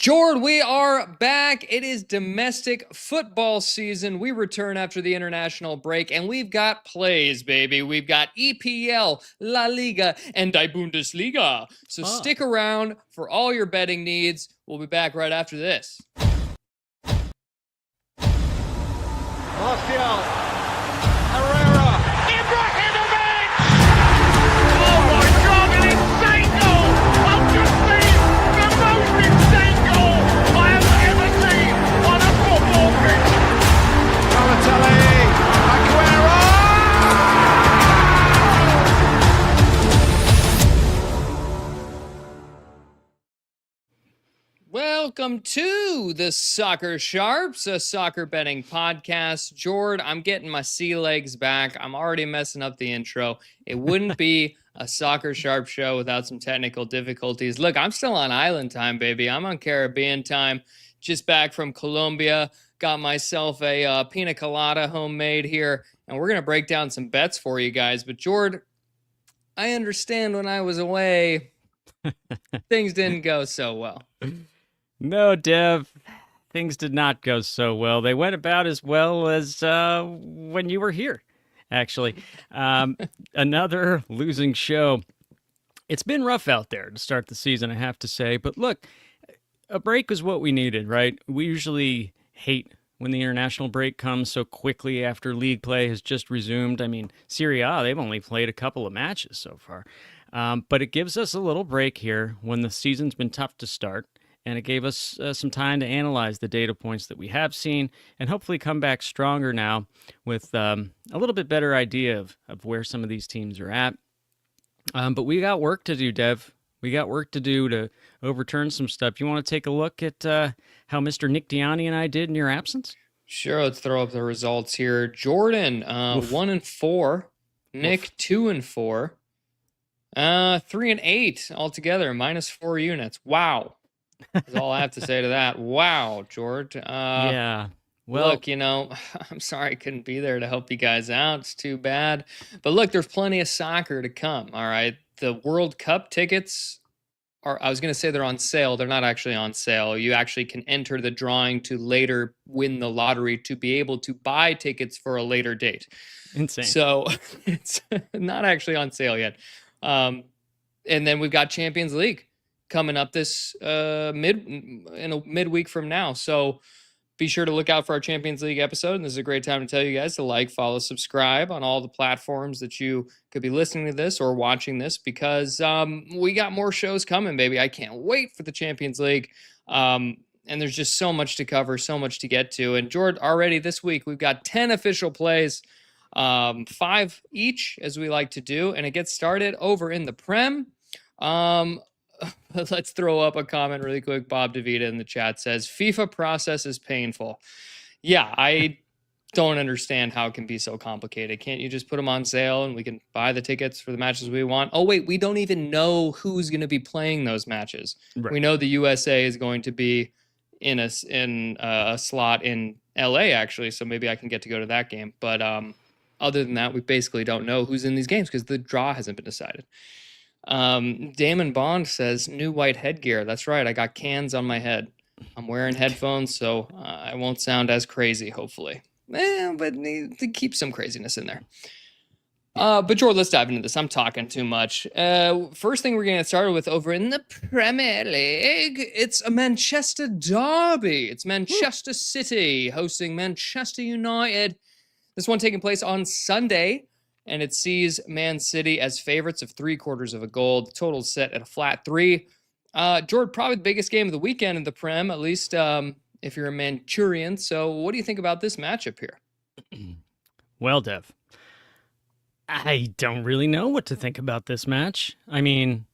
Jord, we are back. It is domestic football season. We return after the international break, and we've got plays, baby. We've got EPL, La Liga, and Die Bundesliga. So stick around for all your betting needs. We'll be back right after this. Martial, Herrera, Ibrahimovic! Oh my God, an insane goal! I've just seen the most insane goal I have ever seen on a football pitch. Balotelli, Aguero! Welcome to the Soccer Sharps, a soccer betting podcast. Jord, I'm getting my sea legs back. I'm already messing up the intro. It wouldn't be a Soccer Sharp show without some technical difficulties. Look, I'm still on island time, baby. I'm on Caribbean time. Just back from Colombia. Got myself a pina colada homemade here, and we're going to break down some bets for you guys. But Jord, I understand when I was away, things didn't go so well. No, Dev, things did not go so well. They went about as well as when you were here, actually. Another losing show. It's been rough out there to start the season, I have to say. But look, a break is what we needed, right? We usually hate when the international break comes so quickly after league play has just resumed. I mean, Serie A, they've only played a couple of matches so far. But it gives us a little break here when the season's been tough to start. And it gave us some time to analyze the data points that we have seen and hopefully come back stronger now with a little bit better idea of where some of these teams are at. But we got work to do, Dev. We got work to do to overturn some stuff. You want to take a look at how Mr. Nick Diani and I did in your absence? Sure, let's throw up the results here. Jordan, 1-4. Nick, 2-4. 3-8 altogether, -4 units. Wow. That's all I have to say to that. Wow, George. Yeah. Well, look, I'm sorry I couldn't be there to help you guys out. It's too bad. But look, there's plenty of soccer to come, all right? The World Cup tickets I was going to say they're on sale. They're not actually on sale. You actually can enter the drawing to later win the lottery to be able to buy tickets for a later date. Insane. So it's not actually on sale yet. And then we've got Champions League coming up this midweek from now. So be sure to look out for our Champions League episode. And this is a great time to tell you guys to like, follow, subscribe on all the platforms that you could be listening to this or watching this, because we got more shows coming, baby. I can't wait for the Champions League. And there's just so much to cover, so much to get to. And George, already this week, we've got 10 official plays, 5 each, as we like to do. And it gets started over in the Prem. Let's throw up a comment really quick. Bob DeVita in the chat says, FIFA process is painful. Yeah, I don't understand how it can be so complicated. Can't you just put them on sale and we can buy the tickets for the matches we want? Oh, wait, we don't even know who's going to be playing those matches. Right. We know the USA is going to be in a slot in LA, actually, so maybe I can get to go to that game. But other than that, we basically don't know who's in these games because the draw hasn't been decided. Damon Bond says new white headgear. That's right. I got cans on my head. I'm wearing headphones, so I won't sound as crazy, hopefully. But need to keep some craziness in there. But George, let's dive into this. I'm talking too much. First thing we're going to get started with over in the Premier League, it's a Manchester derby. It's Manchester City hosting Manchester United. This one taking place on Sunday. And it sees Man City as favorites of 3/4 of a goal. The total's set at a flat 3. George, probably the biggest game of the weekend in the Prem, at least if you're a Manchurian. So what do you think about this matchup here? Well, Dev, I don't really know what to think about this match. I mean,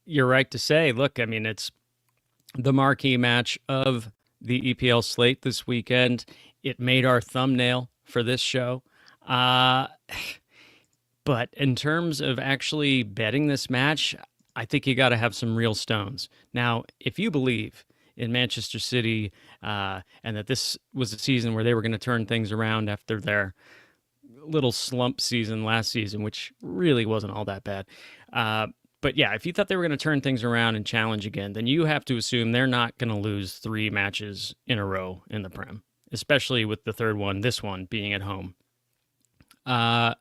you're right to say, look, I mean, it's the marquee match of the EPL slate this weekend. It made our thumbnail for this show. But in terms of actually betting this match, I think you got to have some real stones. Now, if you believe in Manchester City and that this was a season where they were going to turn things around after their little slump season last season, which really wasn't all that bad. But yeah, if you thought they were going to turn things around and challenge again, then you have to assume they're not going to lose 3 matches in a row in the Prem, especially with the third one, this one being at home. And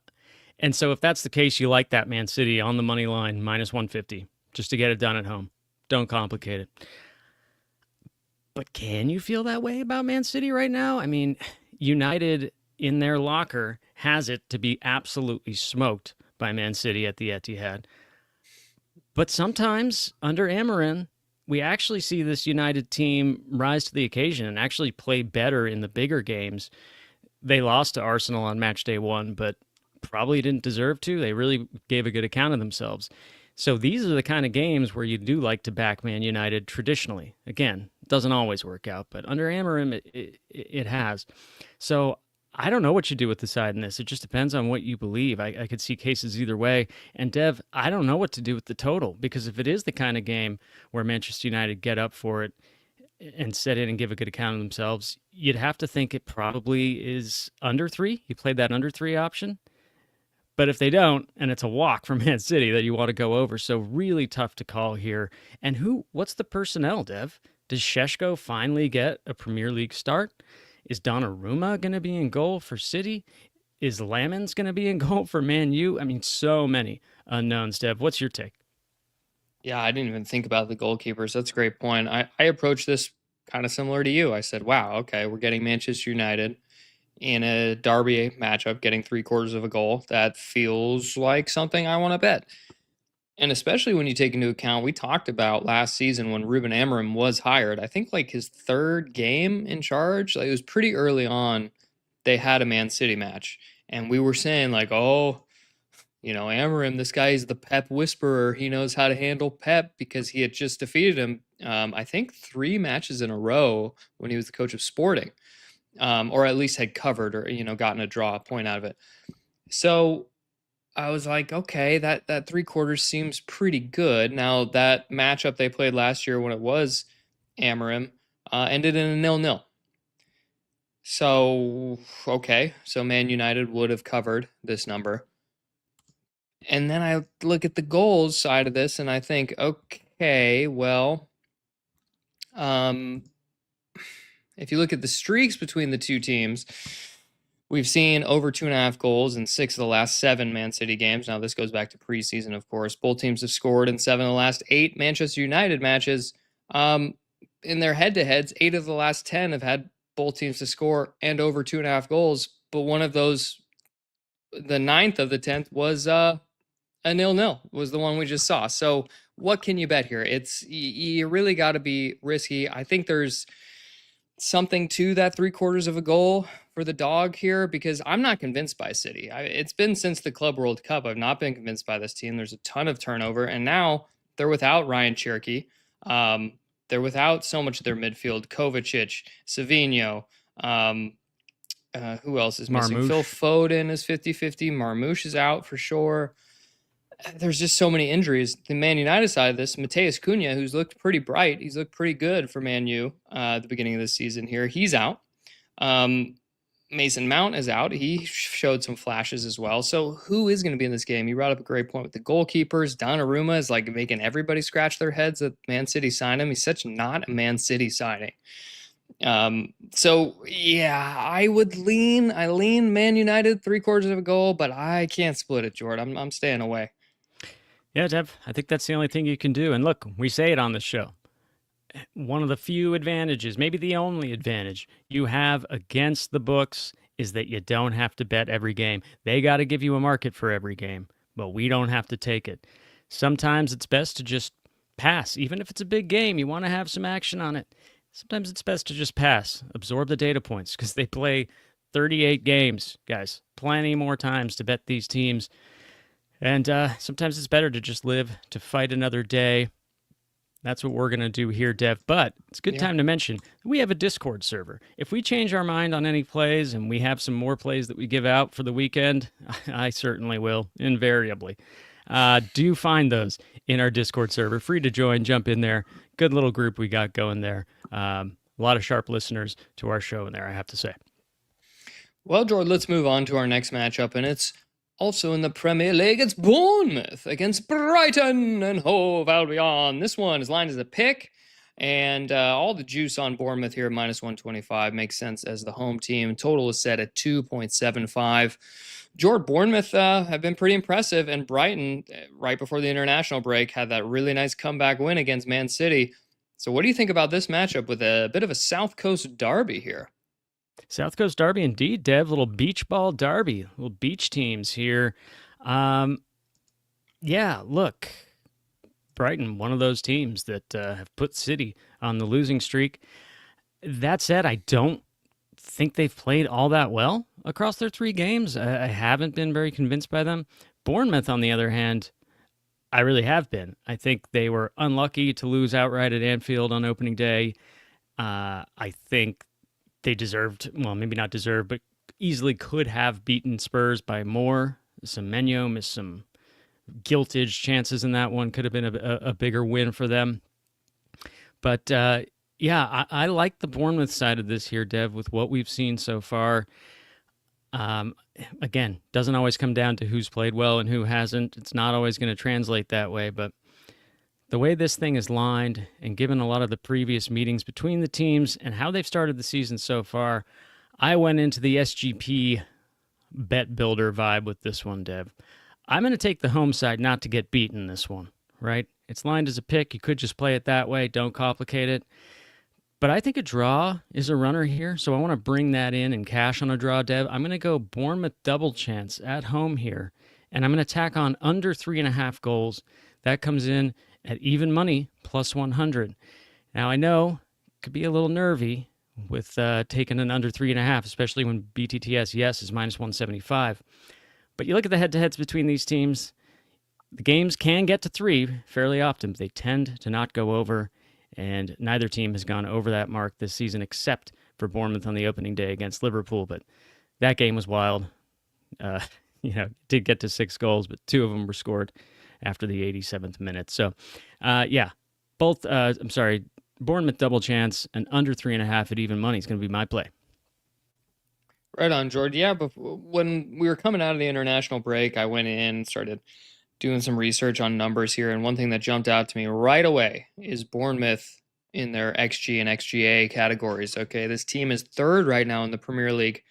so if that's the case, you like that Man City on the money line, minus 150, just to get it done at home. Don't complicate it. But can you feel that way about Man City right now? I mean, United in their locker has it to be absolutely smoked by Man City at the Etihad. But sometimes under Amorim, we actually see this United team rise to the occasion and actually play better in the bigger games. They lost to Arsenal on match day 1, but probably didn't deserve to. They really gave a good account of themselves. So these are the kind of games where you do like to back Man United traditionally. Again, it doesn't always work out, but under Amorim, it has. So I don't know what you do with the side in this. It just depends on what you believe. I could see cases either way. And Dev, I don't know what to do with the total, because if it is the kind of game where Manchester United get up for it and set in and give a good account of themselves, you'd have to think it probably is under 3. You played that under 3 option. But if they don't, and it's a walk from Man City that you want to go over, so really tough to call here. And what's the personnel, Dev? Does Šeško finally get a Premier League start? Is Donnarumma going to be in goal for City? Is Lamens going to be in goal for Man U? I mean, so many unknowns, Dev. What's your take? Yeah, I didn't even think about the goalkeepers. That's a great point. I approached this kind of similar to you. I said, wow, okay, we're getting Manchester United in a derby matchup, getting 3/4 of a goal. That feels like something I want to bet. And especially when you take into account, we talked about last season when Ruben Amorim was hired, I think like his 3rd game in charge, like it was pretty early on, they had a Man City match. And we were saying like, oh, Amorim, this guy is the Pep whisperer. He knows how to handle Pep because he had just defeated him, I think 3 matches in a row when he was the coach of Sporting. Or at least had covered or, gotten a draw point out of it. So I was like, okay, that 3/4 seems pretty good. Now that matchup they played last year when it was Amorim ended in a 0-0. So, okay, so Man United would have covered this number. And then I look at the goals side of this and I think, okay, well, if you look at the streaks between the two teams, we've seen over 2.5 goals in 6 of the last 7 Man City games. Now, this goes back to preseason, of course. Both teams have scored in 7 of the last 8 Manchester United matches. In their head-to-heads, 8 of the last 10 have had both teams to score and over 2.5 goals. But one of those, the 9th of the 10th, was a 0-0, was the one we just saw. So what can you bet here? You really got to be risky. I think there's something to that 3/4 of a goal for the dog here, because I'm not convinced by City. It's been since the Club World Cup. I've not been convinced by this team. There's a ton of turnover, and now they're without Ryan Cherky. They're without so much of their midfield: Kovacic, Savinho. Who else is missing? Marmoush. Phil Foden is 50-50. Marmoush is out for sure. There's just so many injuries. The Man United side of this, Mateus Cunha, who's looked pretty bright. He's looked pretty good for Man U at the beginning of the season here. He's out. Mason Mount is out. He showed some flashes as well. So who is going to be in this game? You brought up a great point with the goalkeepers. Donnarumma is like making everybody scratch their heads that Man City signed him. He's such not a Man City signing. So yeah, I lean Man United 3/4 of a goal, but I can't split it, Jordan. I'm staying away. Yeah, Dev, I think that's the only thing you can do. And look, we say it on the show. One of the few advantages, maybe the only advantage you have against the books is that you don't have to bet every game. They got to give you a market for every game, but we don't have to take it. Sometimes it's best to just pass. Even if it's a big game, you want to have some action on it. Sometimes it's best to just pass, absorb the data points, because they play 38 games, guys. Plenty more times to bet these teams. And sometimes it's better to just live to fight another day. That's what we're going to do here, Dev. But it's a good time to mention, we have a Discord server. If we change our mind on any plays and we have some more plays that we give out for the weekend, I certainly will, invariably. Do find those in our Discord server. Free to join, jump in there. Good little group we got going there. A lot of sharp listeners to our show in there, I have to say. Well, Jordan, let's move on to our next matchup, and it's Also in the Premier League, it's Bournemouth against Brighton and Hove Albion. This one is lined as a pick, and all the juice on Bournemouth here, minus 125, makes sense as the home team. Total is set at 2.75. Bournemouth have been pretty impressive, and Brighton, right before the international break, had that really nice comeback win against Man City. So what do you think about this matchup with a bit of a South Coast derby here? South Coast derby indeed, Dev. Little beach ball derby, little beach teams here. Yeah, look, Brighton, one of those teams that have put City on the losing streak. That said, I don't think they've played all that well across their 3 games. I haven't been very convinced by them. Bournemouth, on the other hand, I really have been. I think they were unlucky to lose outright at Anfield on opening day. I think they deserved, well, maybe not deserved, but easily could have beaten Spurs by more. Semenyo missed some giltage chances in that one. Could have been a bigger win for them. But yeah, I like the Bournemouth side of this here, Dev, with what we've seen so far. Again, doesn't always come down to who's played well and who hasn't. It's not always going to translate that way, but the way this thing is lined and given a lot of the previous meetings between the teams and how they've started the season so far, I went into the SGP bet builder vibe with this one, Dev. I'm going to take the home side not to get beaten this one, right? It's lined as a pick. You could just play it that way. Don't complicate it. But I think a draw is a runner here, so I want to bring that in and cash on a draw, Dev. I'm going to go Bournemouth double chance at home here, and I'm going to tack on under 3.5 goals. That comes in at even money, plus 100. Now, I know it could be a little nervy with taking an under 3.5, especially when BTTS, yes, is minus 175. But you look at the head-to-heads between these teams, the games can get to 3 fairly often, but they tend to not go over, and neither team has gone over that mark this season except for Bournemouth on the opening day against Liverpool. But that game was wild. Did get to 6 goals, but 2 of them were scored after the 87th minute. So, yeah, Bournemouth double chance and under 3.5 at even money is going to be my play. Right on, Jordan. Yeah, but when we were coming out of the international break, I went in and started doing some research on numbers here, and one thing that jumped out to me right away is Bournemouth in their XG and XGA categories. Okay, this team is 3rd right now in the Premier League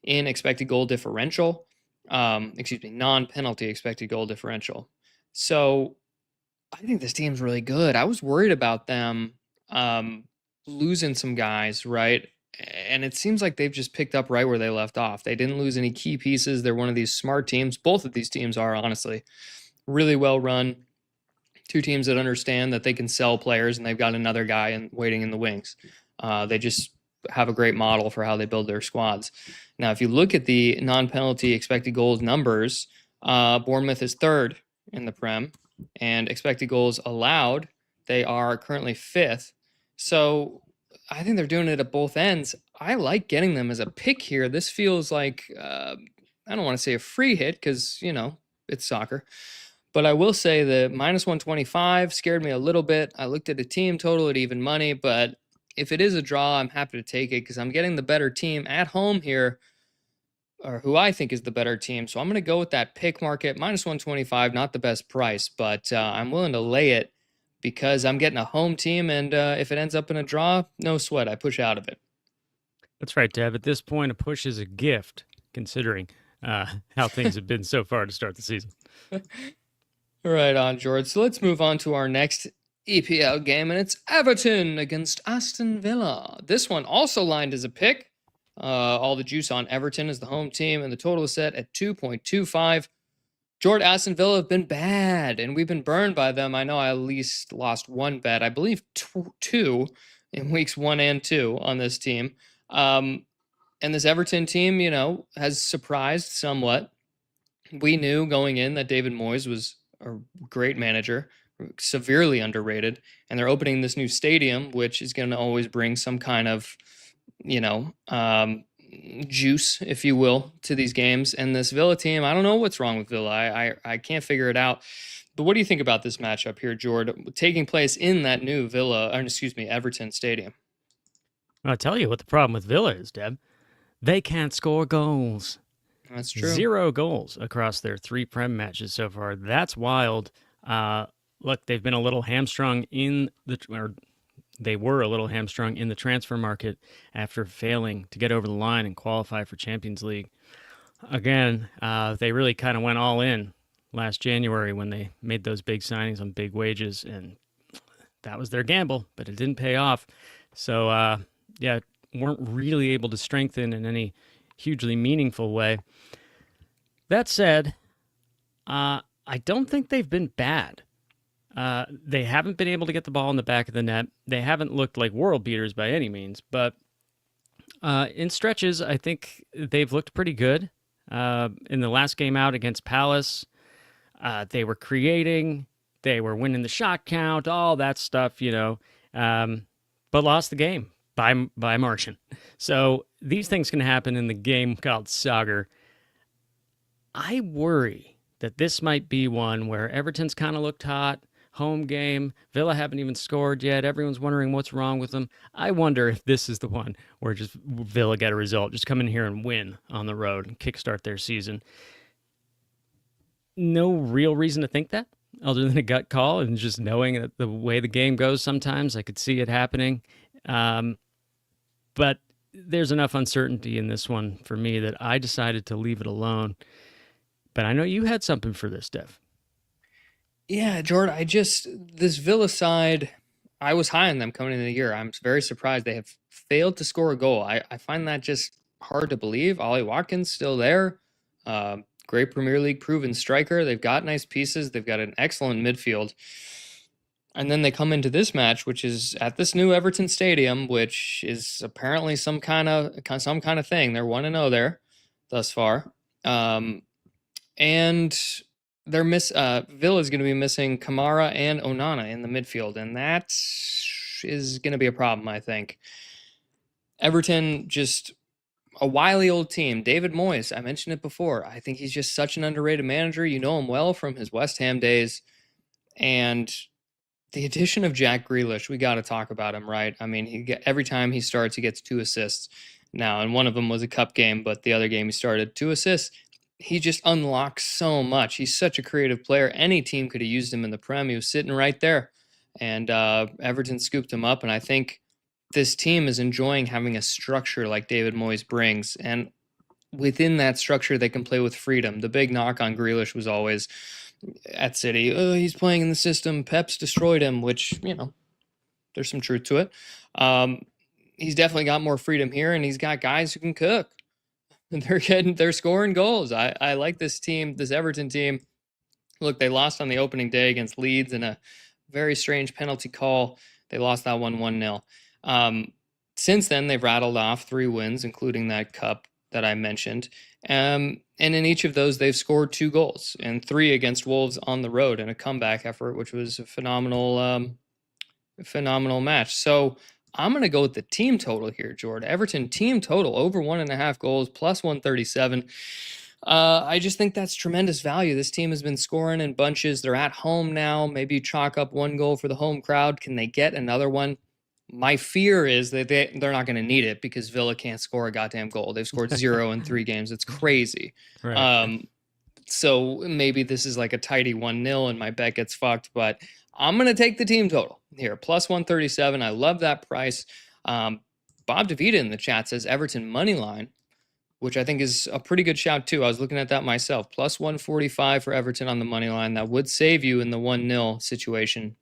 in expected goal differential. Non-penalty expected goal differential. So I think this team's really good. I was worried about them losing some guys, right? And it seems like they've just picked up right where they left off. They didn't lose any key pieces. They're one of these smart teams. Both of these teams are, honestly, really well run. 2 teams that understand that they can sell players, and they've got another guy waiting in the wings. They just have a great model for how they build their squads. Now, if you look at the non-penalty expected goals numbers, Bournemouth is 3rd in the Prem, and expected goals allowed, they are currently 5th. So I think they're doing it at both ends. I like getting them as a pick here. This feels like, I don't want to say a free hit because, it's soccer. But I will say the minus 125 scared me a little bit. I looked at a team total at even money, but if it is a draw, I'm happy to take it because I'm getting the better team at home here, or who I think is the better team. So I'm going to go with that pick market, minus 125, not the best price, but I'm willing to lay it because I'm getting a home team, and if it ends up in a draw, no sweat. I push out of it. That's right, Dev. At this point, a push is a gift, considering how things have been so far to start the season. Right on, George. So let's move on to our next EPL game, and it's Everton against Aston Villa. This one also lined as a pick. All the juice on Everton as the home team, and the total is set at 2.25. Jordan, Aston Villa have been bad, and we've been burned by them. I know I at least lost 1 bet. I believe 2 in weeks 1 and 2 on this team. And this Everton team, has surprised somewhat. We knew going in that David Moyes was a great manager, severely underrated, and they're opening this new stadium, which is going to always bring some kind of, juice, if you will, to these games. And this Villa team, I don't know what's wrong with Villa. I can't figure it out. But what do you think about this matchup here, Jordan, taking place in that new Everton stadium? I'll tell you what the problem with Villa is, Deb. They can't score goals. That's true. 0 goals across their 3 Prem matches so far. That's wild. Look, they've been a little hamstrung they were a little hamstrung in the transfer market after failing to get over the line and qualify for Champions League. Again, they really kind of went all in last January when they made those big signings on big wages, and that was their gamble, but it didn't pay off. So, weren't really able to strengthen in any hugely meaningful way. That said, I don't think they've been bad. They haven't been able to get the ball in the back of the net. They haven't looked like world beaters by any means, but in stretches, I think they've looked pretty good. In the last game out against Palace, they were creating, they were winning the shot count, all that stuff, but lost the game by margin. So these things can happen in the game called soccer. I worry that this might be one where Everton's kind of looked hot, home game, Villa haven't even scored yet, everyone's wondering what's wrong with them. I wonder if this is the one where just Villa get a result, just come in here and win on the road and kickstart their season. No real reason to think that, other than a gut call and just knowing that the way the game goes sometimes, I could see it happening. But there's enough uncertainty in this one for me that I decided to leave it alone. But I know you had something for this, Dev. Yeah, Jordan, this Villa side, I was high on them coming into the year. I'm very surprised they have failed to score a goal. I find that just hard to believe. Ollie Watkins still there. Great Premier League proven striker. They've got nice pieces. They've got an excellent midfield. And then they come into this match, which is at this new Everton Stadium, which is apparently some kind of thing. They're 1-0 there thus far. And Villa's going to be missing Kamara and Onana in the midfield, and that is going to be a problem, I think. Everton, just a wily old team. David Moyes, I mentioned it before. I think he's just such an underrated manager. You know him well from his West Ham days. And the addition of Jack Grealish, we got to talk about him, right? I mean, every time he starts, he gets 2 assists now, and one of them was a cup game, but the other game he started 2 assists. He just unlocks so much. He's such a creative player. Any team could have used him in the Prem. He was sitting right there, and Everton scooped him up, and I think this team is enjoying having a structure like David Moyes brings, and within that structure, they can play with freedom. The big knock on Grealish was always at City, he's playing in the system, Pep's destroyed him, which, there's some truth to it. He's definitely got more freedom here, and he's got guys who can cook. And they're scoring goals. I like this team, this Everton team. Look, they lost on the opening day against Leeds in a very strange penalty call. They lost that one 1-0. Since then, they've rattled off 3 wins, including that cup that I mentioned. And in each of those, they've scored 2 goals, and 3 against Wolves on the road in a comeback effort, which was a phenomenal match. So I'm going to go with the team total here, Jordan. Everton team total over 1.5 goals, plus 137. I just think that's tremendous value. This team has been scoring in bunches. They're at home now. Maybe chalk up 1 goal for the home crowd. Can they get another one? My fear is that they're not going to need it because Villa can't score a goddamn goal. They've scored 0 in 3 games. It's crazy. Right. So maybe this is like a tidy 1-0 and my bet gets fucked, but I'm going to take the team total here, plus 137. I love that price. Bob DeVita in the chat says Everton money line, which I think is a pretty good shout too. I was looking at that myself. Plus 145 for Everton on the money line. That would save you in the 1-0 situation.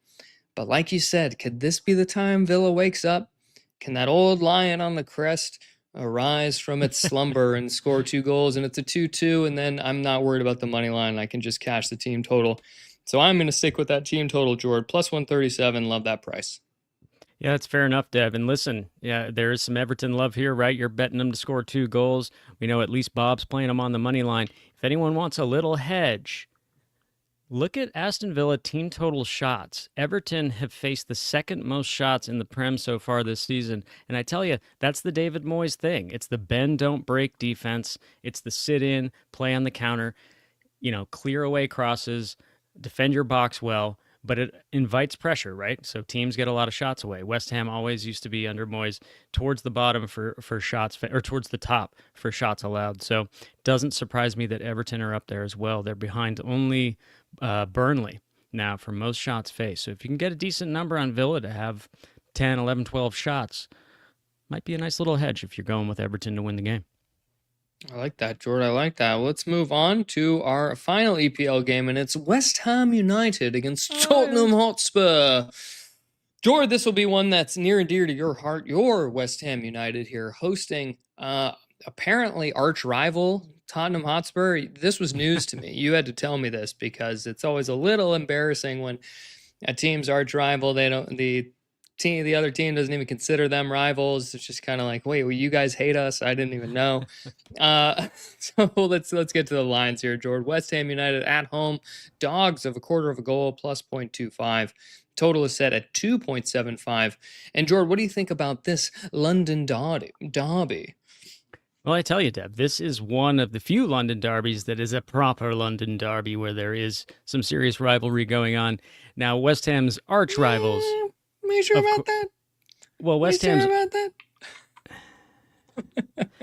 But like you said, could this be the time Villa wakes up? Can that old lion on the crest arise from its slumber and score 2 goals, and it's a 2-2, and then I'm not worried about the money line. I can just cash the team total. So I'm going to stick with that team total, Jordan. Plus 137. Love that price. Yeah, that's fair enough, Dev. And listen, yeah, there is some Everton love here, right? You're betting them to score 2 goals. We know at least Bob's playing them on the money line. If anyone wants a little hedge, look at Aston Villa team total shots. Everton have faced the 2nd most shots in the Prem so far this season. And I tell you, that's the David Moyes thing. It's the bend, don't break defense. It's the sit in, play on the counter, clear away crosses, defend your box well. but it invites pressure, right? So teams get a lot of shots away. West Ham always used to be under Moyes towards the bottom for shots, or towards the top for shots allowed. So doesn't surprise me that Everton are up there as well. They're behind only Burnley now for most shots faced. So if you can get a decent number on Villa to have 10, 11, 12 shots, might be a nice little hedge if you're going with Everton to win the game. I like that, Jordan. I like that. Let's move on to our final EPL game, and it's West Ham United against Tottenham Hotspur. Jordan, this will be one that's near and dear to your heart. Your West Ham United here hosting apparently arch rival Tottenham Hotspur. This was news to me. You had to tell me this because it's always a little embarrassing when a team's arch rival, the other team doesn't even consider them rivals. It's just kind of like, wait, well, you guys hate us? I didn't even know. So let's get to the lines here, Jordan. West Ham United at home, dogs of a quarter of a goal, plus 0.25. Total is set at 2.75. And Jordan, what do you think about this London derby? Well, I tell you, Deb, this is one of the few London derbies that is a proper London derby where there is some serious rivalry going on. Now, West Ham's arch rivals. Are you sure about that? Well, West Ham's Ham's sure about that?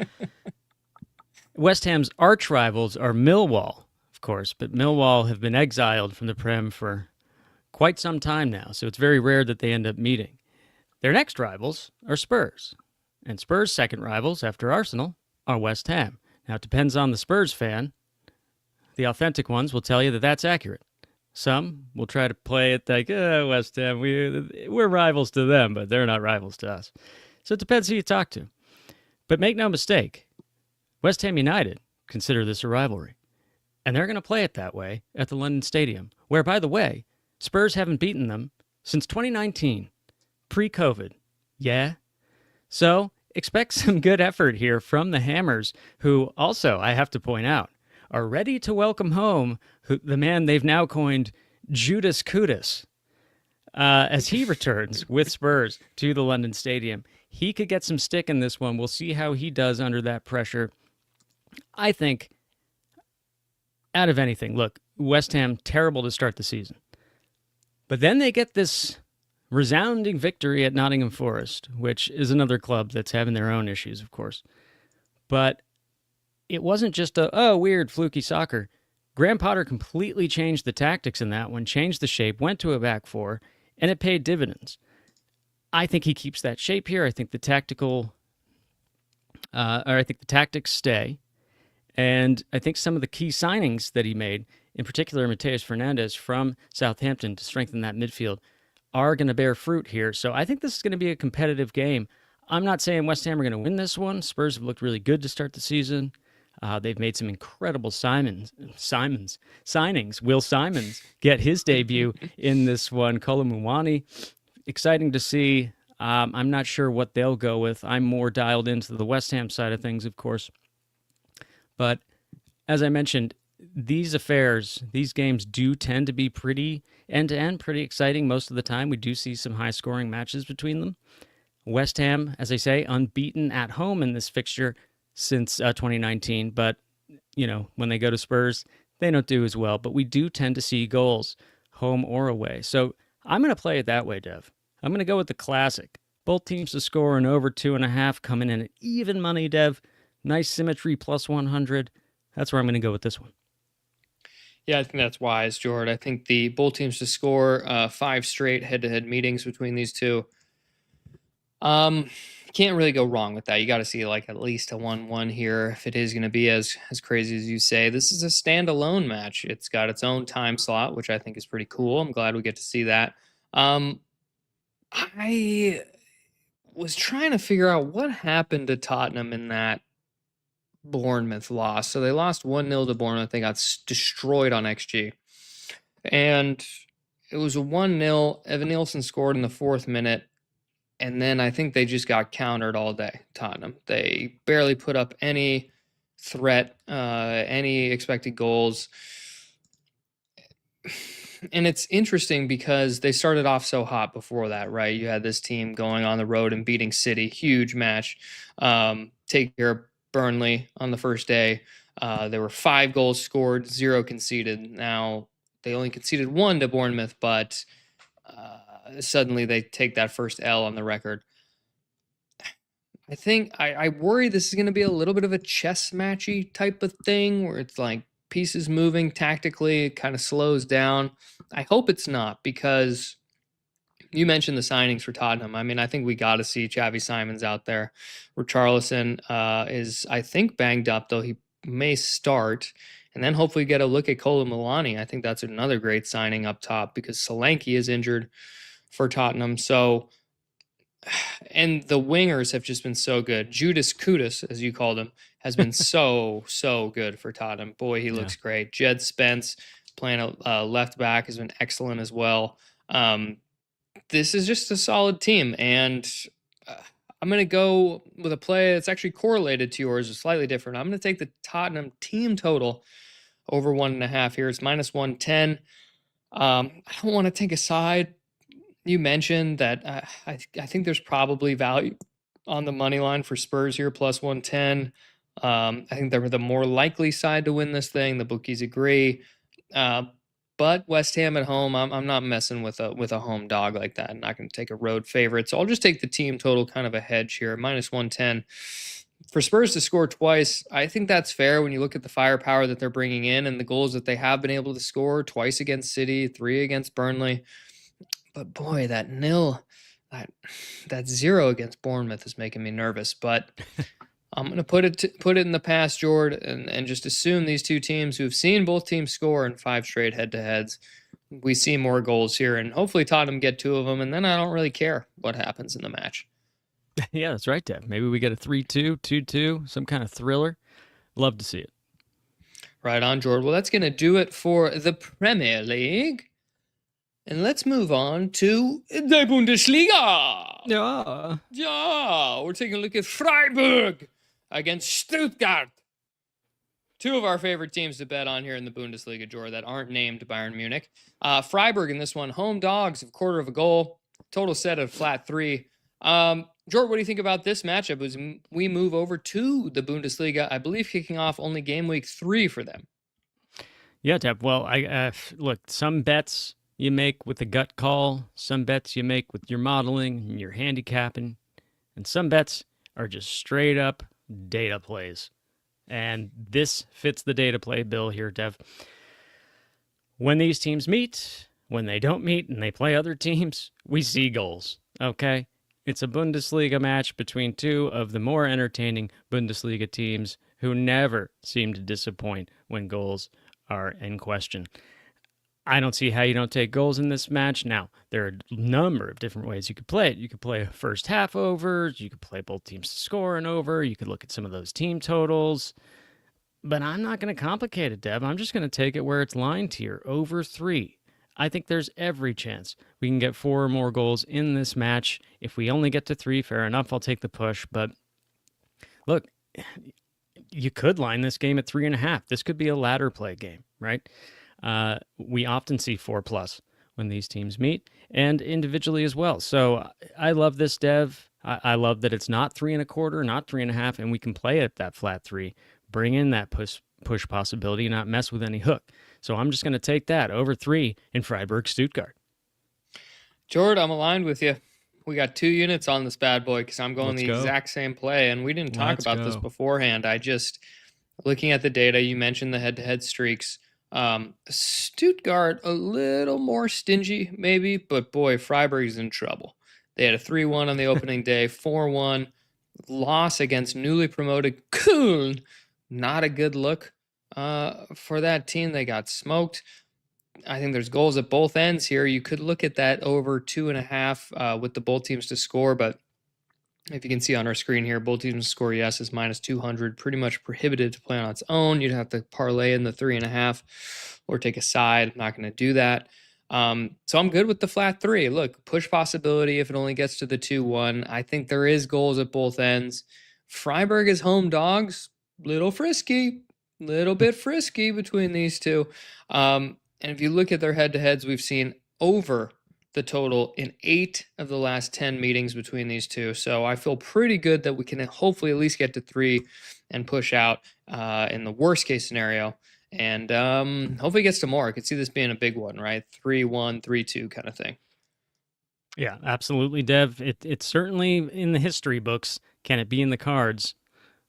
West Ham's arch rivals are Millwall, of course, but Millwall have been exiled from the Prem for quite some time now, so it's very rare that they end up meeting. Their next rivals are Spurs, and Spurs' second rivals after Arsenal are West Ham. Now, it depends on the Spurs fan. The authentic ones will tell you that that's accurate. Some will try to play it like, West Ham, we're rivals to them, but they're not rivals to us. So it depends who you talk to. But make no mistake, West Ham United consider this a rivalry. And they're going to play it that way at the London Stadium, where, by the way, Spurs haven't beaten them since 2019, pre-COVID. Yeah? So expect some good effort here from the Hammers, who also, I have to point out, are ready to welcome home the man they've now coined Judas Kudus as he returns with Spurs to the London Stadium. He could get some stick in this one. We'll see how he does under that pressure. I think, out of anything, look, West Ham, terrible to start the season. But then they get this resounding victory at Nottingham Forest, which is another club that's having their own issues, of course. But it wasn't just weird, fluky soccer. Graham Potter completely changed the tactics in that one, changed the shape, went to a back four, and it paid dividends. I think he keeps that shape here. I think the tactics stay. And I think some of the key signings that he made, in particular Mateus Fernandes from Southampton to strengthen that midfield, are going to bear fruit here. So I think this is going to be a competitive game. I'm not saying West Ham are going to win this one. Spurs have looked really good to start the season. They've made some incredible signings. Will Simons get his debut in this one. Kolomouani, exciting to see. I'm not sure what they'll go with. I'm more dialed into the West Ham side of things, of course. But as I mentioned, these games do tend to be pretty end-to-end, pretty exciting most of the time. We do see some high-scoring matches between them. West Ham, as I say, unbeaten at home in this fixture since 2019. But, when they go to Spurs, they don't do as well. But we do tend to see goals, home or away. So I'm going to play it that way, Dev. I'm going to go with the classic. Both teams to score an over 2.5, coming in at even money, Dev. Nice symmetry, plus 100. That's where I'm going to go with this one. Yeah, I think that's wise, Jordan. I think both teams to score 5 straight head-to-head meetings between these two. Can't really go wrong with that. You got to see like at least a 1-1 here if it is going to be as crazy as you say. This is a standalone match. It's got its own time slot, which I think is pretty cool. I'm glad we get to see that. I was trying to figure out what happened to Tottenham in that Bournemouth loss. So they lost 1-0 to Bournemouth. They got destroyed on XG. And it was a 1-0. Evan Nielsen scored in the 4th minute. And then I think they just got countered all day, Tottenham. They barely put up any threat, any expected goals. And it's interesting because they started off so hot before that, right? You had this team going on the road and beating City, huge match. Take care of Burnley on the first day. There were 5 goals scored, 0 conceded. Now, they only conceded 1 to Bournemouth, but suddenly they take that first L on the record. I think I worry this is going to be a little bit of a chess matchy type of thing where it's like pieces moving tactically, it kind of slows down. I hope it's not, because you mentioned the signings for Tottenham. I mean, I think we got to see Xavi Simons out there. Richarlison is, I think, banged up, though he may start. And then hopefully get a look at Kolo Muani. I think that's another great signing up top, because Solanke is injured for Tottenham. So, and the wingers have just been so good. Judas Kudus, as you called him, has been so good for Tottenham. Boy, he looks great. Jed Spence playing left back has been excellent as well. This is just a solid team, and I'm going to go with a play that's actually correlated to yours, is slightly different. I'm going to take the Tottenham team total over 1.5 here. It's -110. I don't want to take a side. You mentioned that I think there's probably value on the money line for Spurs here, +110. I think they're the more likely side to win this thing. The bookies agree. But West Ham at home, I'm not messing with a home dog like that. I'm not going to take a road favorite. So I'll just take the team total, kind of a hedge here, -110. For Spurs to score twice, I think that's fair when you look at the firepower that they're bringing in and the goals that they have been able to score, twice against City, 3 against Burnley. But boy, that 0 against Bournemouth is making me nervous. But I'm going to put it in the past, Jordan, and just assume these two teams who have seen both teams score in 5 straight head-to-heads, we see more goals here, and hopefully Tottenham get 2 of them, and then I don't really care what happens in the match. Yeah, that's right, Dev. Maybe we get a 3-2, 2-2, some kind of thriller. Love to see it. Right on, Jordan. Well, that's going to do it for the Premier League. And let's move on to the Bundesliga. Yeah, we're taking a look at Freiburg against Stuttgart. 2 of our favorite teams to bet on here in the Bundesliga, Jordan, that aren't named Bayern Munich. Freiburg in this one, home dogs, 1/4 of a goal, total set of flat 3. Jordan, what do you think about this matchup as we move over to the Bundesliga? I believe kicking off only game week 3 for them. Yeah, Deb. Well, look, some bets you make with a gut call, some bets you make with your modeling and your handicapping, and some bets are just straight up data plays. And this fits the data play bill here, Dev. When these teams meet, when they don't meet and they play other teams, we see goals, okay? It's a Bundesliga match between 2 of the more entertaining Bundesliga teams who never seem to disappoint when goals are in question. I don't see how you don't take goals in this match. Now, there are a number of different ways you could play it. You could play first half overs. You could play both teams to score and over. You could look at some of those team totals. But I'm not going to complicate it, Deb. I'm just going to take it where it's lined here, over 3. I think there's every chance we can get 4 or more goals in this match. If we only get to 3, fair enough, I'll take the push. But look, you could line this game at 3.5. This could be a ladder play game, right? We often see 4+ when these teams meet, and individually as well. So I love this, Dev. I love that it's not 3.25, not 3.5, and we can play at that flat 3. Bring in that push possibility and not mess with any hook. So I'm just going to take that over 3 in Freiburg, Stuttgart. Jordan, I'm aligned with you. We got 2 units on this bad boy because I'm going exact same play, and we didn't talk about this beforehand. I just, looking at the data, you mentioned the head-to-head streaks. Stuttgart a little more stingy maybe, but boy, Freiburg is in trouble. They had a 3-1 on the opening day, 4-1 loss against newly promoted Köln. Not a good look for that team. They got smoked. I think there's goals at both ends here. You could look at that over 2.5 with the both teams to score, but if you can see on our screen here, both teams to score yes is -200, pretty much prohibited to play on its own. You'd have to parlay in the 3.5 or take a side. I'm not going to do that. So I'm good with the flat 3. Look, push possibility if it only gets to the 2-1. I think there is goals at both ends. Freiburg is home dogs. Little bit frisky between these two. And if you look at their head-to-heads, we've seen over the total in 8 of the last 10 meetings between these two. So I feel pretty good that we can hopefully at least get to 3 and push out in the worst case scenario And hopefully it gets to more. I could see this being a big one, right? 3-1, 3-2 kind of thing. Yeah, absolutely, Dev. It's certainly in the history books. Can it be in the cards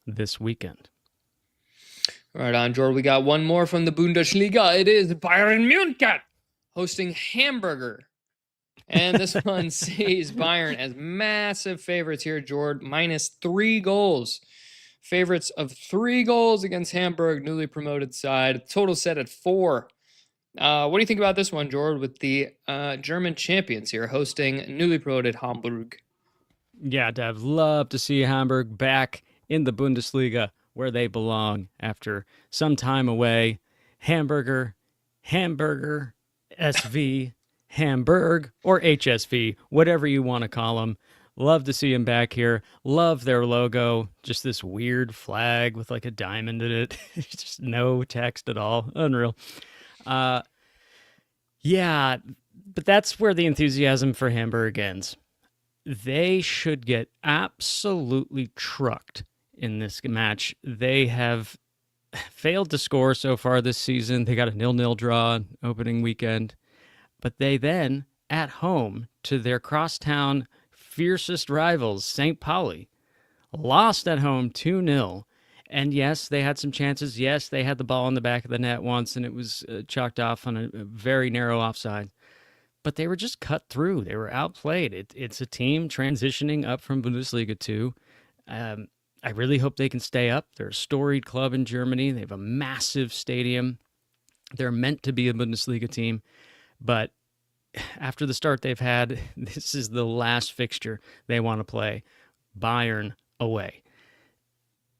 this weekend? Right on, Jordan. We got one more from the Bundesliga. It is Bayern Munich hosting Hamburger. And this one sees Bayern as massive favorites here, Jordan. -3 goals. Favorites of 3 goals against Hamburg, newly promoted side. Total set at 4. What do you think about this one, Jordan, with the German champions here hosting newly promoted Hamburg? Yeah, Dev, love to see Hamburg back in the Bundesliga where they belong after some time away. Hamburger, SV, Hamburg, or HSV, whatever you want to call them. Love to see them back here. Love their logo. Just this weird flag with like a diamond in it. Just no text at all. Unreal. Yeah, but that's where the enthusiasm for Hamburg ends. They should get absolutely trucked in this match. They have failed to score so far this season. They got a 0-0 draw opening weekend, but they then, at home to their crosstown fiercest rivals, St. Pauli, lost at home 2-0. And yes, they had some chances. Yes, they had the ball in the back of the net once, and it was chalked off on a very narrow offside. But they were just cut through. They were outplayed. It's a team transitioning up from Bundesliga 2. I really hope they can stay up. They're a storied club in Germany. They have a massive stadium. They're meant to be a Bundesliga team. But after the start they've had, this is the last fixture they want to play. Bayern away.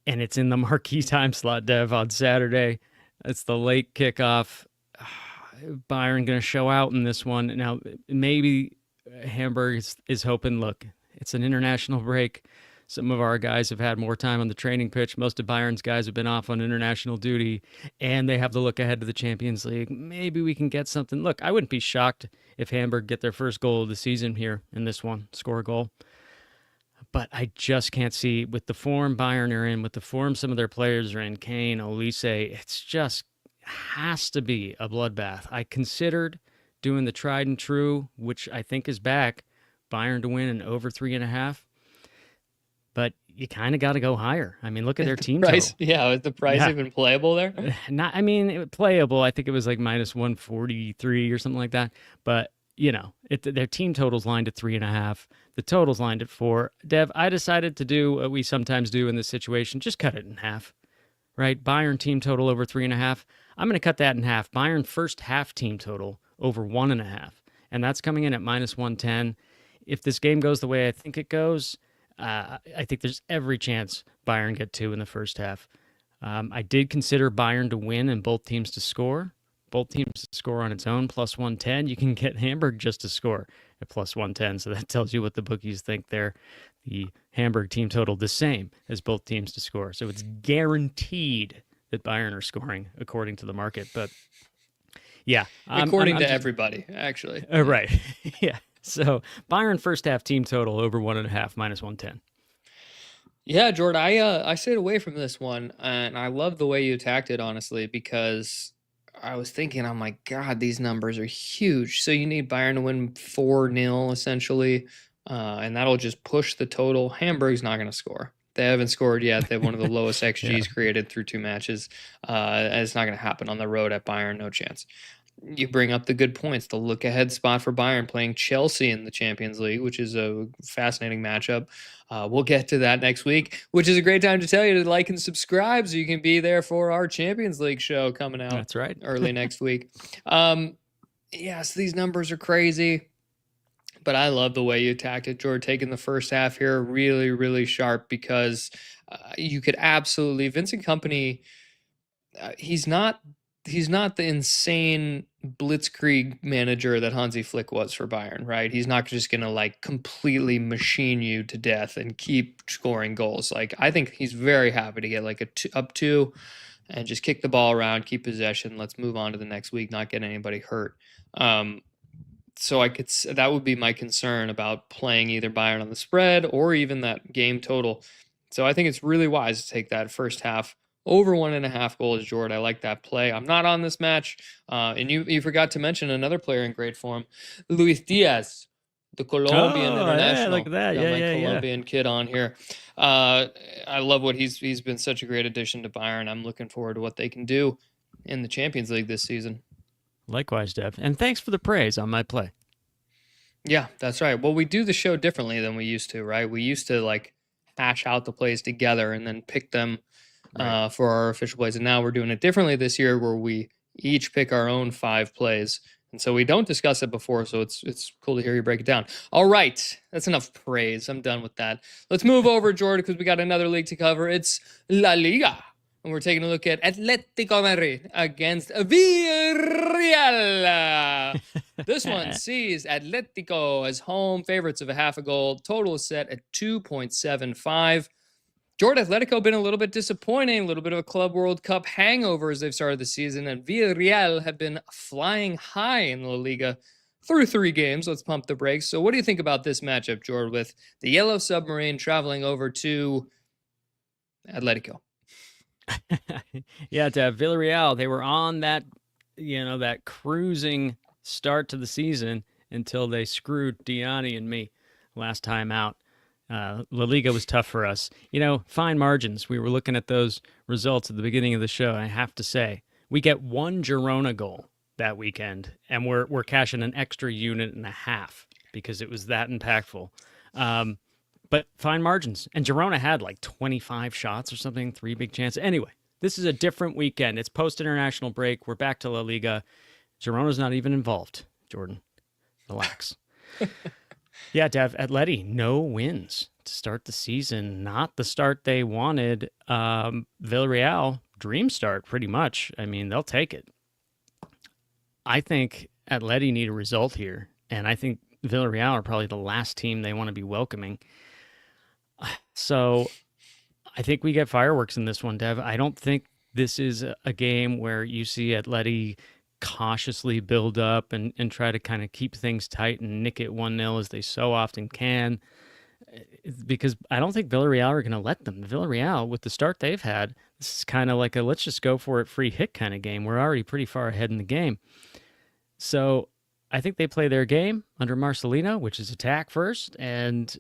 And it's in the marquee time slot, Dev, on Saturday. It's the late kickoff. Bayern going to show out in this one. Now, maybe Hamburg is hoping, look, it's an international break. Some of our guys have had more time on the training pitch. Most of Bayern's guys have been off on international duty, and they have the look ahead to the Champions League. Maybe we can get something. Look, I wouldn't be shocked if Hamburg get their first goal of the season here in this one, score a goal. But I just can't see, with the form Bayern are in, with the form some of their players are in, Kane, Olise, it's just has to be a bloodbath. I considered doing the tried and true, which I think is back, Bayern to win and over 3.5. But you kind of got to go higher. I mean, look at their team price. total. Yeah, is the price even playable there? Not, I mean, playable. I think it was like -143 or something like that. But you know, their team total's lined at 3.5. The total's lined at 4. Dev, I decided to do what we sometimes do in this situation. Just cut it in half, right? Bayern team total over 3.5. I'm going to cut that in half. Bayern first half team total over 1.5. And that's coming in at -110. If this game goes the way I think it goes, I think there's every chance Bayern get 2 in the first half. I did consider Bayern to win and both teams to score. Both teams to score on its own, +110. You can get Hamburg just to score at +110. So that tells you what the bookies think there. The Hamburg team total the same as both teams to score. So it's guaranteed that Bayern are scoring according to the market. But yeah. According to everybody, actually. Right. Yeah. So Bayern first half team total over 1.5, -110. Yeah, Jordan, I stayed away from this one, and I love the way you attacked it, honestly, because I was thinking, oh my God, these numbers are huge. So you need Bayern to win 4-0 essentially, and that'll just push the total. Hamburg's not going to score. They haven't scored yet. They have one of the lowest XGs created through 2 matches. It's not going to happen on the road at Bayern, no chance. You bring up the good points. The look-ahead spot for Bayern playing Chelsea in the Champions League, which is a fascinating matchup. We'll get to that next week, which is a great time to tell you to like and subscribe so you can be there for our Champions League show coming out. That's right. Early next week. Yes, these numbers are crazy, but I love the way you attacked it, George, taking the first half here really, really sharp because you could absolutely – Vincent Kompany, he's not the insane blitzkrieg manager that Hansi Flick was for Bayern, right? He's not just going to like completely machine you to death and keep scoring goals. Like, I think he's very happy to get like up 2 and just kick the ball around, keep possession. Let's move on to the next week, not get anybody hurt. So that would be my concern about playing either Bayern on the spread or even that game total. So I think it's really wise to take that first half over 1.5 goals, Jordan. I like that play. I'm not on this match. And you forgot to mention another player in great form, Luis Diaz, the Colombian international. Look at that. Got Yeah, my yeah, Colombian kid on here. I love what he's been such a great addition to Bayern. I'm looking forward to what they can do in the Champions League this season. Likewise, Dev. And thanks for the praise on my play. Yeah, that's right. Well, we do the show differently than we used to, right? We used to like hash out the plays together and then pick them for our official plays. And now we're doing it differently this year where we each pick our own 5 plays. And so we don't discuss it before, so it's cool to hear you break it down. All right, that's enough praise. I'm done with that. Let's move over, Jordan, because we got another league to cover. It's La Liga. And we're taking a look at Atletico Madrid against Villarreal. This one sees Atletico as home favorites of a half a goal. Total is set at 2.75. Jordan, Atletico been a little bit disappointing, a little bit of a Club World Cup hangover as they've started the season, and Villarreal have been flying high in La Liga through 3 games. Let's pump the brakes. So what do you think about this matchup, Jordan, with the Yellow Submarine traveling over to Atletico? Yeah, to Villarreal, they were on that, that cruising start to the season until they screwed Diani and me last time out. La Liga was tough for us. Fine margins. We were looking at those results at the beginning of the show, and I have to say, we get 1 Girona goal that weekend, and we're cashing an extra unit and a half because it was that impactful. But fine margins. And Girona had like 25 shots or something, 3 big chances. Anyway, this is a different weekend. It's post-international break. We're back to La Liga. Girona's not even involved, Jordan. Relax. Yeah, Dev, Atleti, no wins to start the season. Not the start they wanted. Villarreal, dream start, pretty much. I mean, they'll take it. I think Atleti need a result here, and I think Villarreal are probably the last team they want to be welcoming. So I think we get fireworks in this one, Dev. I don't think this is a game where you see Atleti cautiously build up and try to kind of keep things tight and nick it 1-0 as they so often can, because I don't think Villarreal are going to let them. Villarreal, with the start they've had, this is kind of like a let's just go for it free hit kind of game. We're already pretty far ahead in the game. So I think they play their game under Marcelino, which is attack first, and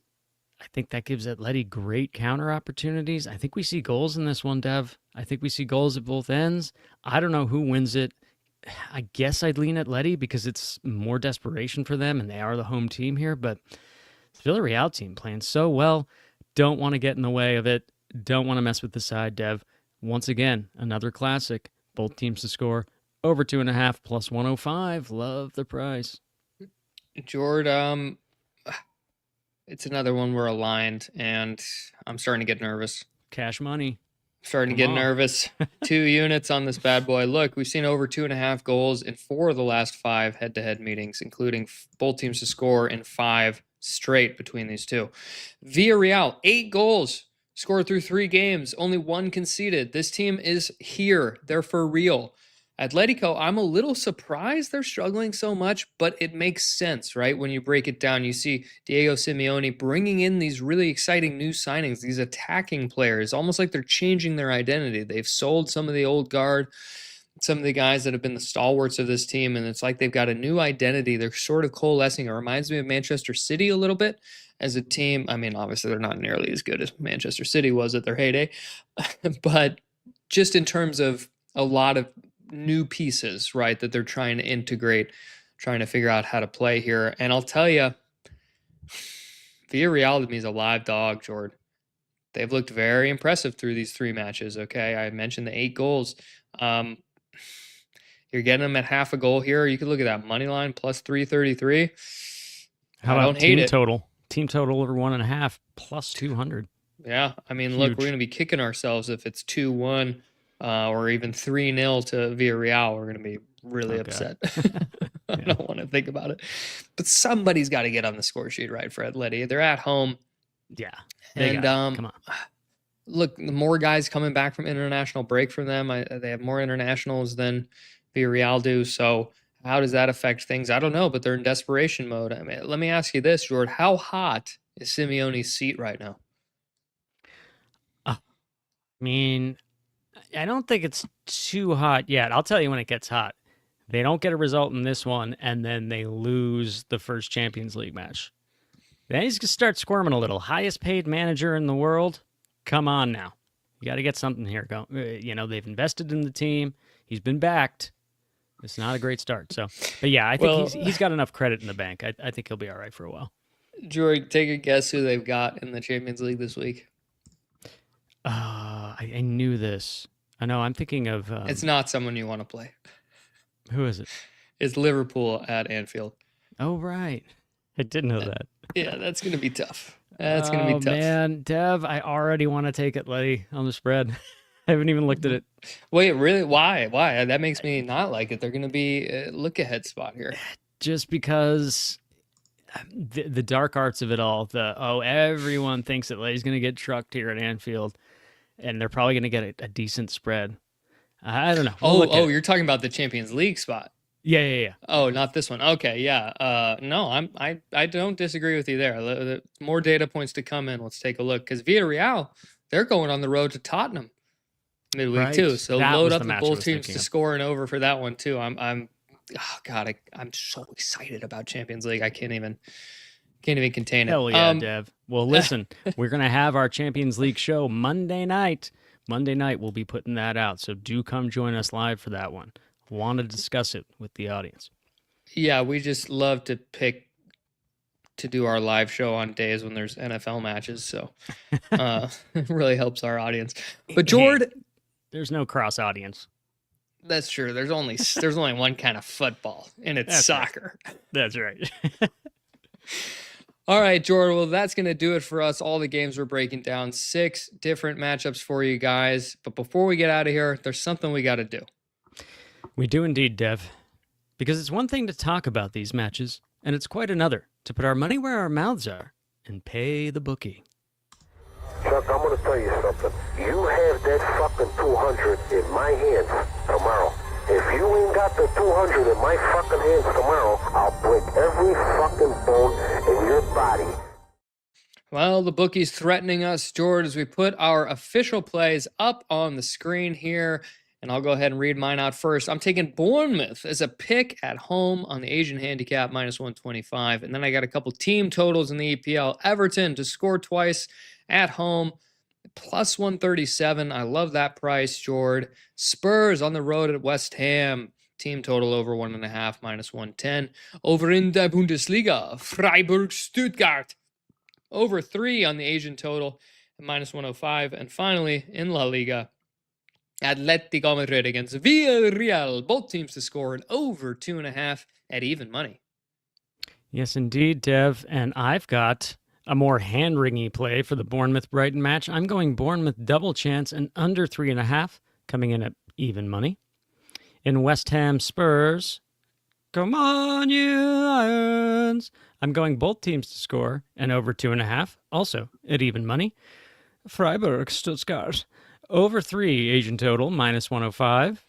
I think that gives Atleti great counter opportunities. I think we see goals in this one, Dev. I think we see goals at both ends. I don't know who wins it. I guess I'd lean Atleti because it's more desperation for them, and they are the home team here, but the Villarreal team playing so well. Don't want to get in the way of it. Don't want to mess with the side, Dev. Once again, another classic. Both teams to score over 2.5 plus 105. Love the price. Jordan, it's another one we're aligned, and I'm starting to get nervous. Cash money. Starting to get nervous. 2 units on this bad boy. Look, we've seen over 2.5 goals in 4 of the last 5 head-to-head meetings, including both teams to score in 5 straight between these two. Villarreal, 8 goals scored through 3 games, only 1 conceded. This team is here. They're for real. Atletico, I'm a little surprised they're struggling so much, but it makes sense, right? When you break it down, you see Diego Simeone bringing in these really exciting new signings, these attacking players, almost like they're changing their identity. They've sold some of the old guard, some of the guys that have been the stalwarts of this team, and it's like they've got a new identity. They're sort of coalescing. It reminds me of Manchester City a little bit as a team. I mean, obviously, they're not nearly as good as Manchester City was at their heyday, but just in terms of a lot of new pieces, right, that they're trying to integrate, trying to figure out how to play here. And I'll tell you, Villarreal to me is a live dog, Jordan. They've looked very impressive through these 3 matches, okay? I mentioned the 8 goals. You're getting them at half a goal here. You could look at that money line, plus 333. How about team total? Team total over 1.5, plus 200. Yeah, I mean, look, we're going to be kicking ourselves if it's 2-1. Or even 3-0 to Villarreal, we're going to be really upset. I don't want to think about it. But somebody's got to get on the score sheet, right, for Atleti. They're at home. Yeah. And come on. Look, the more guys coming back from international break from them. They have more internationals than Villarreal do. So how does that affect things? I don't know, but they're in desperation mode. I mean, let me ask you this, Jordan. How hot is Simeone's seat right now? I mean, I don't think it's too hot yet. I'll tell you when it gets hot. They don't get a result in this one, and then they lose the first Champions League match. Then he's going to start squirming a little. Highest paid manager in the world? Come on now. You got to get something here. They've invested in the team. He's been backed. It's not a great start. So, but yeah, I think he's got enough credit in the bank. I think he'll be all right for a while. Jordan, take a guess who they've got in the Champions League this week. I knew this. I know. I'm thinking of. It's not someone you want to play. Who is it? It's Liverpool at Anfield. Oh, right. I did know that. Yeah, that's going to be tough. That's going to be tough. Man, Dev, I already want to take Atleti on the spread. I haven't even looked at it. Wait, really? Why? That makes me not like it. They're going to be a look-ahead spot here. Just because the dark arts of it all, everyone thinks Atleti's going to get trucked here at Anfield, and they're probably going to get a decent spread. I don't know. You're talking about the Champions League spot. Yeah. Oh, not this one. Okay, yeah. No, I don't disagree with you there. More data points to come in. Let's take a look because Villarreal, they're going on the road to Tottenham midweek too. So load up the both teams to score and over for that one too. I'm so excited about Champions League. I can't even contain it. Hell yeah, Dev. Well, listen, we're gonna have our Champions League show Monday night. Monday night, we'll be putting that out. So do come join us live for that one. Want to discuss it with the audience. Yeah, we just love to pick to do our live show on days when there's NFL matches. So it really helps our audience. But Jordan, there's no cross audience. That's true. There's only one kind of football, and it's soccer. Right. That's right. All right, Jordan. Well, that's going to do it for us. All the games we're breaking down, 6 different matchups for you guys. But before we get out of here, there's something we got to do. We do indeed, Dev. Because it's one thing to talk about these matches, and it's quite another to put our money where our mouths are and pay the bookie. Chuck, I'm going to tell you something. You have that fucking 200 in my hands tomorrow. If you ain't got the 200 in my fucking hands tomorrow, I'll break every fucking bone in your body. Well, the bookie's threatening us, George, as we put our official plays up on the screen here. And I'll go ahead and read mine out first. I'm taking Bournemouth as a pick at home on the Asian handicap, -125. And then I got a couple team totals in the EPL. Everton to score twice at home, +137. I love that price, Jord. Spurs on the road at West Ham. Team total over 1.5, -110. Over in the Bundesliga, Freiburg, Stuttgart. Over 3 on the Asian total, -105. And finally, in La Liga, Atletico Madrid against Villarreal. Both teams to score and over 2.5 at even money. Yes, indeed, Dev. And I've got a more hand-wringy play for the Bournemouth-Brighton match. I'm going Bournemouth double chance and under 3.5, coming in at even money. In West Ham Spurs, come on, you Lions. I'm going both teams to score and over 2.5, also at even money. Freiburg, Stuttgart. Over 3 Asian total, -105.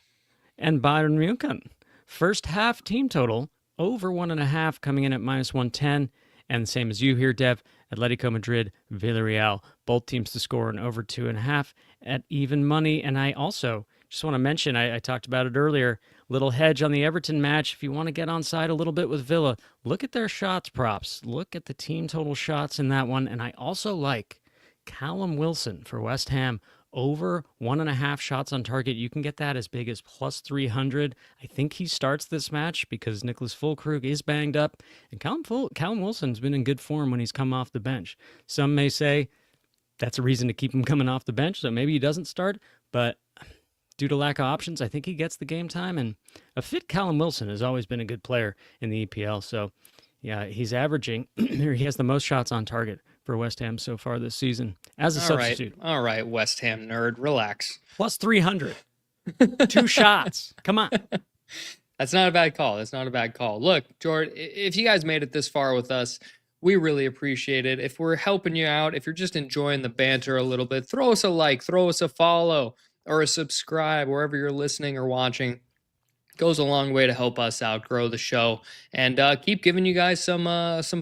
And Bayern Munich. First half team total, over 1.5, coming in at -110. And same as you here, Dev, Atletico Madrid, Villarreal. Both teams to score and over 2.5 at even money. And I also just want to mention, I talked about it earlier, little hedge on the Everton match. If you want to get on side a little bit with Villa, look at their shots props. Look at the team total shots in that one. And I also like Callum Wilson for West Ham. Over 1.5 shots on target. You can get that as big as +300. I think he starts this match because Nicholas Füllkrug is banged up. And Callum Wilson's been in good form when he's come off the bench. Some may say that's a reason to keep him coming off the bench, so maybe he doesn't start. But due to lack of options, I think he gets the game time. And a fit Callum Wilson has always been a good player in the EPL. So, yeah, he's averaging, he has the most shots on target for West Ham so far this season as a substitute. All right, West Ham nerd, relax. +300. 2 shots. Come on. That's not a bad call. That's not a bad call. Look, George, if you guys made it this far with us, we really appreciate it. If we're helping you out, if you're just enjoying the banter a little bit, throw us a like, throw us a follow, or a subscribe wherever you're listening or watching. It goes a long way to help us out, grow the show, and keep giving you guys some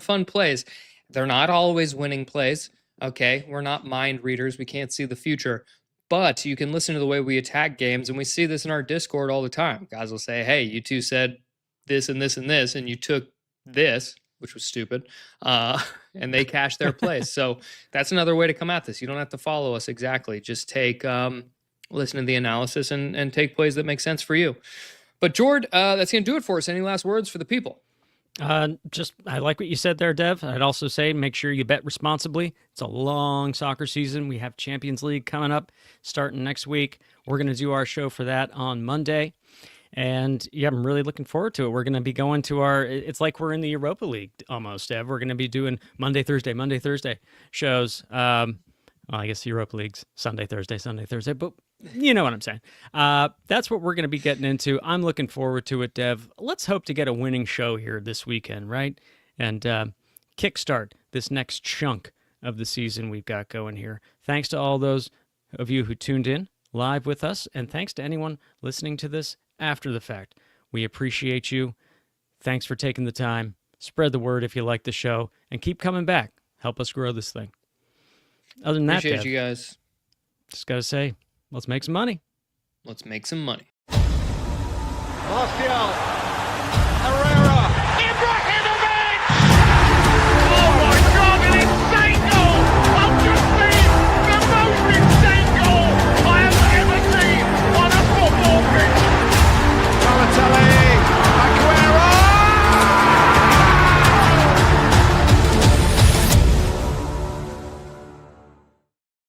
fun plays. They're not always winning plays, okay? We're not mind readers. We can't see the future. but you can listen to the way we attack games, and we see this in our Discord all the time. Guys will say, hey, you two said this and this and this, and you took this, which was stupid, and they cashed their plays. So that's another way to come at this. You don't have to follow us exactly. Just take, listen to the analysis and take plays that make sense for you. But Jord, that's going to do it for us. Any last words for the people? I like what you said there, Dev. I'd also say make sure you bet responsibly. It's a long soccer season. We have Champions League coming up starting next week. We're going to do our show for that on Monday. And yeah, I'm really looking forward to it. We're going to be going to it's like we're in the Europa League almost, Dev. We're going to be doing Monday, Thursday shows. Well, I guess the Europa League's Sunday, Thursday, but you know what I'm saying. That's what we're going to be getting into. I'm looking forward to it, Dev. Let's hope to get a winning show here this weekend, right? And kickstart this next chunk of the season we've got going here. Thanks to all those of you who tuned in live with us, and thanks to anyone listening to this after the fact. We appreciate you. Thanks for taking the time. Spread the word if you like the show, and keep coming back. Help us grow this thing. Other than that, Appreciate Dev, you guys. just got to say, let's make some money. Let's make some money. Martial. Herrera.